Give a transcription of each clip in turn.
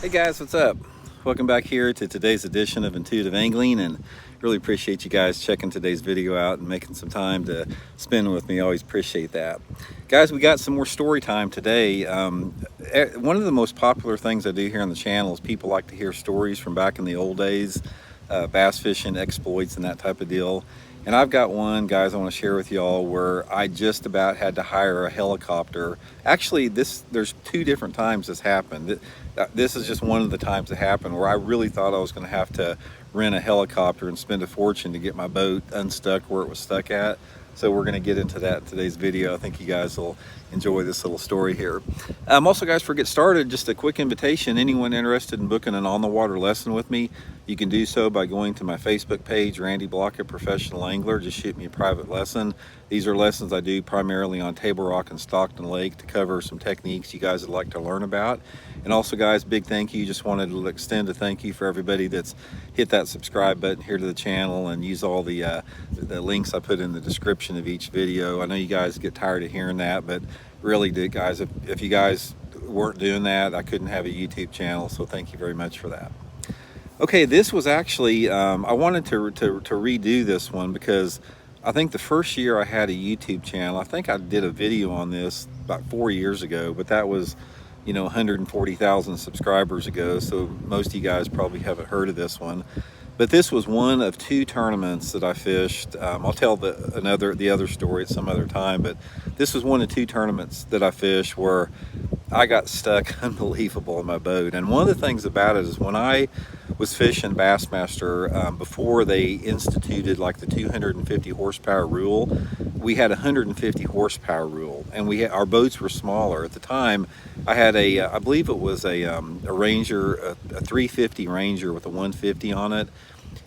Hey guys, what's up? Welcome back here to today's edition of Intuitive Angling, and really appreciate you guys checking today's video out and making some time to spend with me. Always appreciate that. Guys, we got some more story time today. One of the most popular things I do here on the channel is people like to hear stories from back in the old days, bass fishing exploits and that type of deal. And I've got one, guys, I want to share with y'all where I just about had to hire a helicopter. Actually, there's two different times this happened. This is just one of the times it happened where I really thought I was going to have to rent a helicopter and spend a fortune to get my boat unstuck where it was stuck at. So we're going to get into that in today's video. I think you guys will enjoy this little story here. Also, guys, before we get started, just a quick invitation. Anyone interested in booking an on-the-water lesson with me, you can do so by going to my Facebook page, Randy Blaukat Professional Angler. Just shoot me a private lesson. These are lessons I do primarily on Table Rock and Stockton Lake to cover some techniques you guys would like to learn about. And also, guys, big thank you. Just wanted to extend a thank you for everybody that's hit that subscribe button here to the channel and use all the links I put in the description of each video. I know you guys get tired of hearing that, but really, guys, if you guys weren't doing that, I couldn't have a YouTube channel. So thank you very much for that. Okay, this was actually, I wanted to redo this one because I think the first year I had a YouTube channel, I think I did a video on this about 4 years ago, but that was, 140,000 subscribers ago. So most of you guys probably haven't heard of this one. But this was one of two tournaments that I fished. I'll tell the other story at some other time, but this was one of two tournaments that I fished where I got stuck unbelievable in my boat. And one of the things about it is when I was fishing Bassmaster, before they instituted like the 250 horsepower rule, we had a 150 horsepower rule, and our boats were smaller. At the time, I had I believe it was a Ranger, a 350 Ranger with a 150 on it.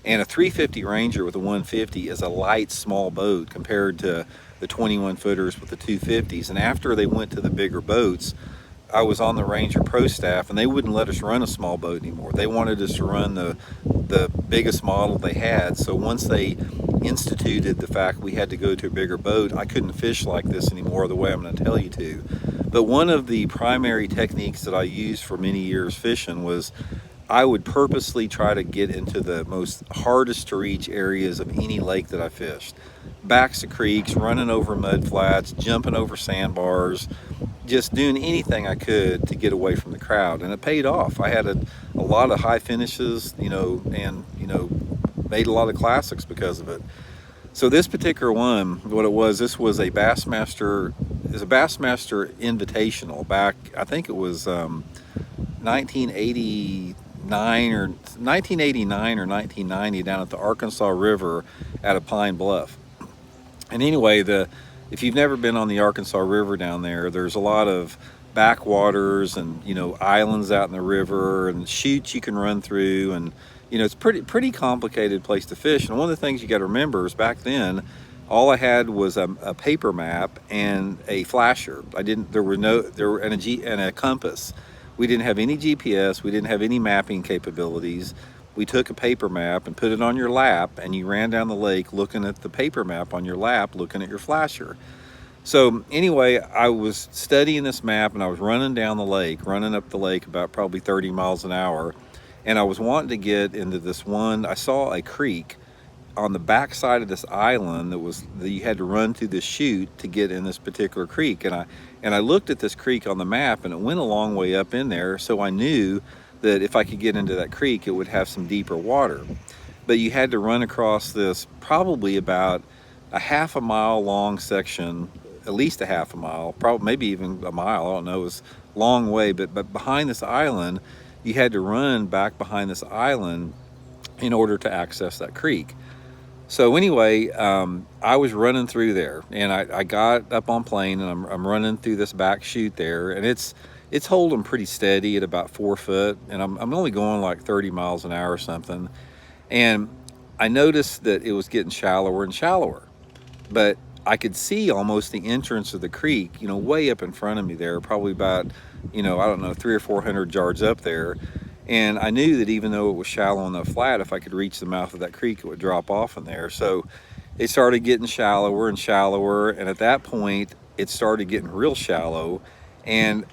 And a 350 Ranger with a 150 is a light, small boat compared to the 21 footers with the 250s. And after they went to the bigger boats, I was on the Ranger Pro staff, and they wouldn't let us run a small boat anymore. They wanted us to run the biggest model they had. So once they instituted the fact we had to go to a bigger boat, I couldn't fish like this anymore the way I'm going to tell you to. But one of the primary techniques that I used for many years fishing was I would purposely try to get into the most hardest to reach areas of any lake that I fished. Backs of creeks, running over mud flats, jumping over sandbars, just doing anything I could to get away from the crowd. And it paid off. I had a lot of high finishes, and made a lot of classics because of it. So this particular one, what it was, this was a Bassmaster Invitational back, I think it was 1989 or 1990 down at the Arkansas River at a Pine Bluff. And anyway, if you've never been on the Arkansas River down there, there's a lot of backwaters and islands out in the river and chutes you can run through, and it's pretty complicated place to fish. And one of the things you got to remember is back then all I had was a paper map and a flasher. And a compass. We didn't have any GPS, we didn't have any mapping capabilities. We took a paper map and put it on your lap, and you ran down the lake looking at the paper map on your lap, looking at your flasher. So anyway, I was studying this map, and I was running up the lake about probably 30 miles an hour. And I was wanting to get into this one. I saw a creek on the back side of this island that you had to run through this chute to get in this particular creek. And I looked at this creek on the map, and it went a long way up in there. So I knew that if I could get into that creek, it would have some deeper water. But you had to run across this probably about a half a mile long section, at least a half a mile, probably maybe even a mile, I don't know, it was a long way. But behind this island, you had to run back behind this island in order to access that creek. So anyway, I was running through there, and I got up on plane, and I'm running through this back chute there, and it's holding pretty steady at about 4 foot, and I'm only going like 30 miles an hour or something. And I noticed that it was getting shallower and shallower, but I could see almost the entrance of the creek, way up in front of me there, probably about, I don't know, 300 or 400 yards up there. And I knew that even though it was shallow on the flat, if I could reach the mouth of that creek, it would drop off in there. So it started getting shallower and shallower, and at that point, it started getting real shallow. And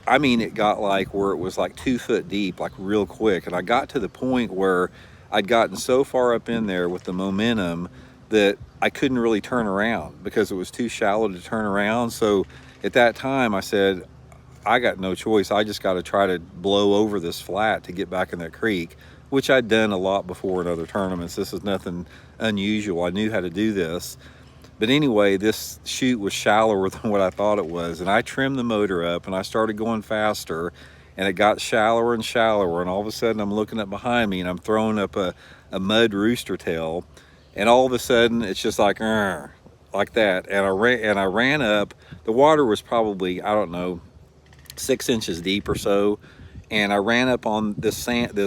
I mean, it got like where it was like 2 foot deep, like real quick. And I got to the point where I'd gotten so far up in there with the momentum that I couldn't really turn around because it was too shallow to turn around. So at that time I said, I got no choice. I just got to try to blow over this flat to get back in that creek, which I'd done a lot before in other tournaments. This is nothing unusual. I knew how to do this. But anyway, this chute was shallower than what I thought it was. And I trimmed the motor up and I started going faster, and it got shallower and shallower. And all of a sudden I'm looking up behind me and I'm throwing up a mud rooster tail. And all of a sudden it's just like that. And I ran up. The water was probably, I don't know, 6 inches deep or so. And I ran up on this sand,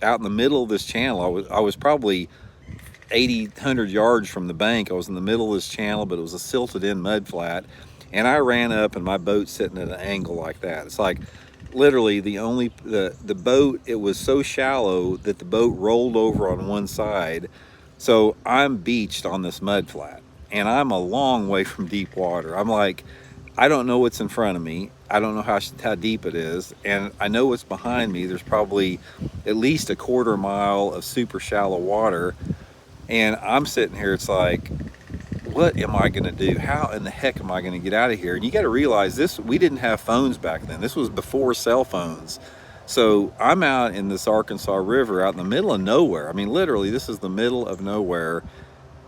out in the middle of this channel. I was probably 80, 100 yards from the bank. I was in the middle of this channel, but it was a silted in mud flat. And I ran up and my boat's sitting at an angle like that. It's like literally the boat, it was so shallow that the boat rolled over on one side. So I'm beached on this mud flat and I'm a long way from deep water. I'm like, I don't know what's in front of me. I don't know how deep it is. And I know what's behind me. There's probably at least a quarter mile of super shallow water. And I'm sitting here, it's like, what am I gonna do? How in the heck am I gonna get out of here? And you gotta realize we didn't have phones back then. This was before cell phones. So I'm out in this Arkansas River out in the middle of nowhere. I mean, literally, this is the middle of nowhere.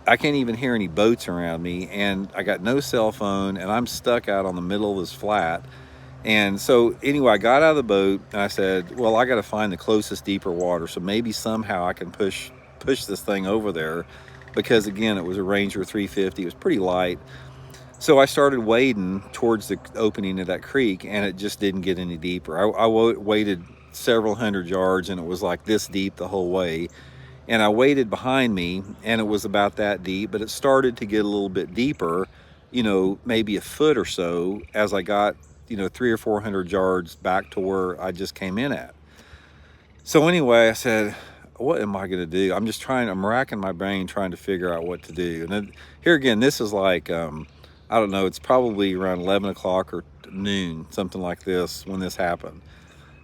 I can't even hear any boats around me, and I got no cell phone, and I'm stuck out on the middle of this flat. And so anyway, I got out of the boat and I said, well, I gotta find the closest deeper water. So maybe somehow I can push this thing over there, because again, it was a Ranger 350. It was pretty light. So I started wading towards the opening of that creek, and it just didn't get any deeper. I waded several hundred yards, and it was like this deep the whole way. And I waded behind me, and it was about that deep, but it started to get a little bit deeper, you know, maybe a foot or so as I got, you know, 300 or 400 yards back to where I just came in at. So anyway, I said, what am I gonna do? I'm racking my brain trying to figure out what to do. And then here again, this is like, I don't know, it's probably around 11 o'clock or noon, something like this, when this happened.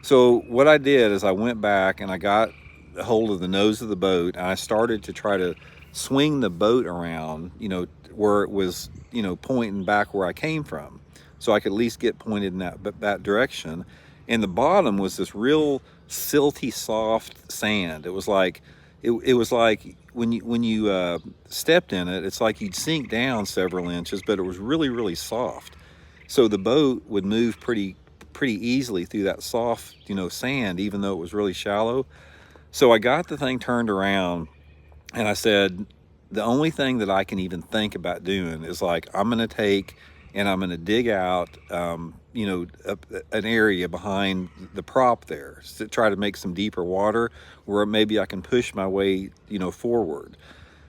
So what I did is I went back and I got a hold of the nose of the boat, and I started to try to swing the boat around, you know, where it was, you know, pointing back where I came from, so I could at least get pointed in that direction. And the bottom was this real silty, soft sand. It was like when you stepped in it, it's like you'd sink down several inches, but it was really, really soft. So the boat would move pretty easily through that soft, you know, sand, even though it was really shallow. So I got the thing turned around, and I said, the only thing that I can even think about doing is like, I'm gonna take and I'm gonna dig out, you know, an area behind the prop there to try to make some deeper water where maybe I can push my way, you know, forward.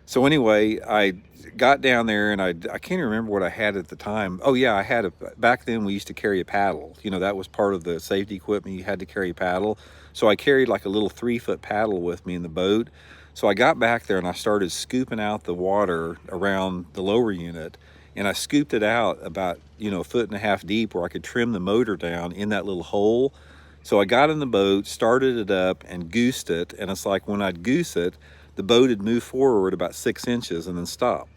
So anyway, I got down there, and I can't remember what I had at the time. Oh yeah, back then we used to carry a paddle. You know, that was part of the safety equipment. You had to carry a paddle. So I carried like a little 3-foot paddle with me in the boat. So I got back there and I started scooping out the water around the lower unit, and I scooped it out about, you know, 1.5 feet deep where I could trim the motor down in that little hole. So I got in the boat, started it up, and goosed it. And it's like when I'd goose it, the boat had moved forward about 6 inches and then stop.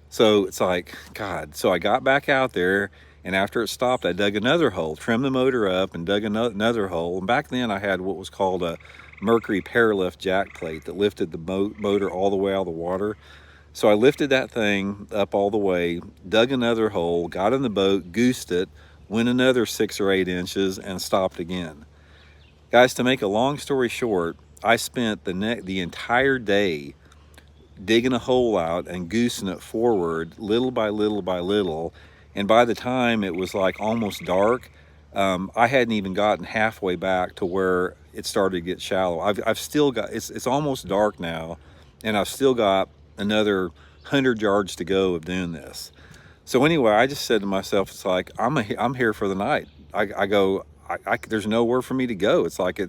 So it's like, God. So I got back out there, and after it stopped, I dug another hole, trimmed the motor up, and dug another hole. And back then I had what was called a Mercury Paralift jack plate that lifted the motor all the way out of the water. So I lifted that thing up all the way, dug another hole, got in the boat, goosed it, went another 6 or 8 inches, and stopped again. Guys, to make a long story short, I spent the entire day digging a hole out and goosing it forward little by little by little. And by the time it was like almost dark, I hadn't even gotten halfway back to where it started to get shallow. I've still got, it's almost dark now, and I've still got another 100 yards to go of doing this. So anyway, I just said to myself, it's like, I'm here for the night. There's nowhere for me to go. It's like,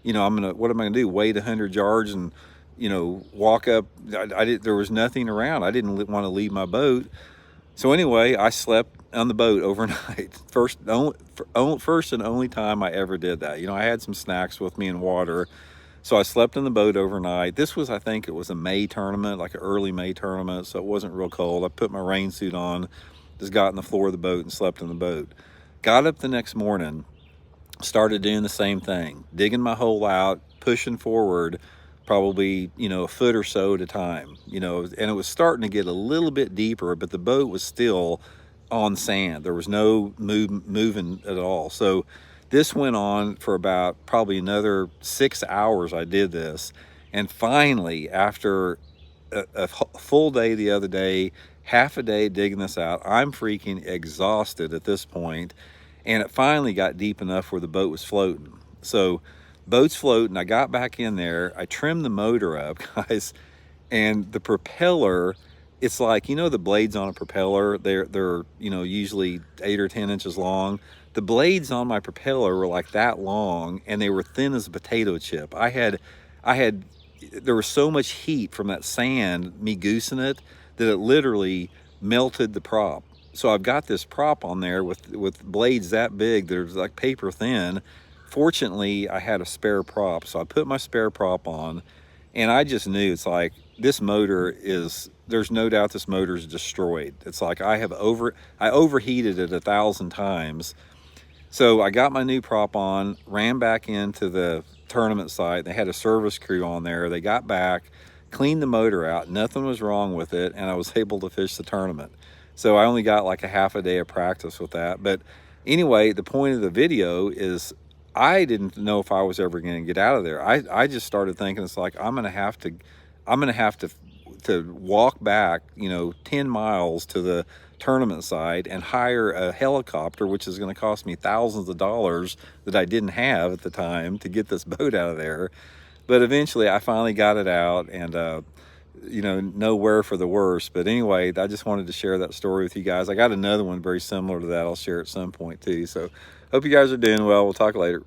you know, what am I gonna do? Wait 100 yards and, you know, walk up? There was nothing around. I didn't want to leave my boat. So anyway, I slept on the boat overnight. First and only time I ever did that. You know, I had some snacks with me and water. So I slept in the boat overnight. This was, I think it was a May tournament, like an early May tournament, so it wasn't real cold. I put my rain suit on, just got on the floor of the boat and slept in the boat. Got up the next morning, started doing the same thing, digging my hole out, pushing forward, probably, you know, a foot or so at a time, you know, and it was starting to get a little bit deeper, but the boat was still on sand. There was no moving at all. So this went on for about probably another 6 hours. I did this, and finally, after a full day the other day, half a day digging this out, I'm freaking exhausted at this point, and it finally got deep enough where the boat was floating. So boat's floating, I got back in there, I trimmed the motor up, guys, and the propeller, it's like, you know, the blades on a propeller, they're you know, usually 8 or 10 inches long. The blades on my propeller were like that long, and they were thin as a potato chip. There was so much heat from that sand, me goosing it, that it literally melted the prop. So I've got this prop on there with blades that big, they're like paper thin. Fortunately, I had a spare prop, so I put my spare prop on, and I just knew, it's like, this motor is, there's no doubt this motor is destroyed. It's like I overheated it 1,000 times. So I got my new prop on, ran back into the tournament site. They had a service crew on there. They got back, cleaned the motor out. Nothing was wrong with it, and I was able to fish the tournament. So I only got like a half a day of practice with that. But anyway, the point of the video is I didn't know if I was ever going to get out of there. I just started thinking, it's like, I'm going to have to walk back, you know, 10 miles to the tournament site and hire a helicopter, which is going to cost me thousands of dollars that I didn't have at the time to get this boat out of there. But eventually I finally got it out, and you know, nowhere for the worse. But anyway, I just wanted to share that story with you guys. I got another one very similar to that I'll share at some point too. So hope you guys are doing well. We'll talk later.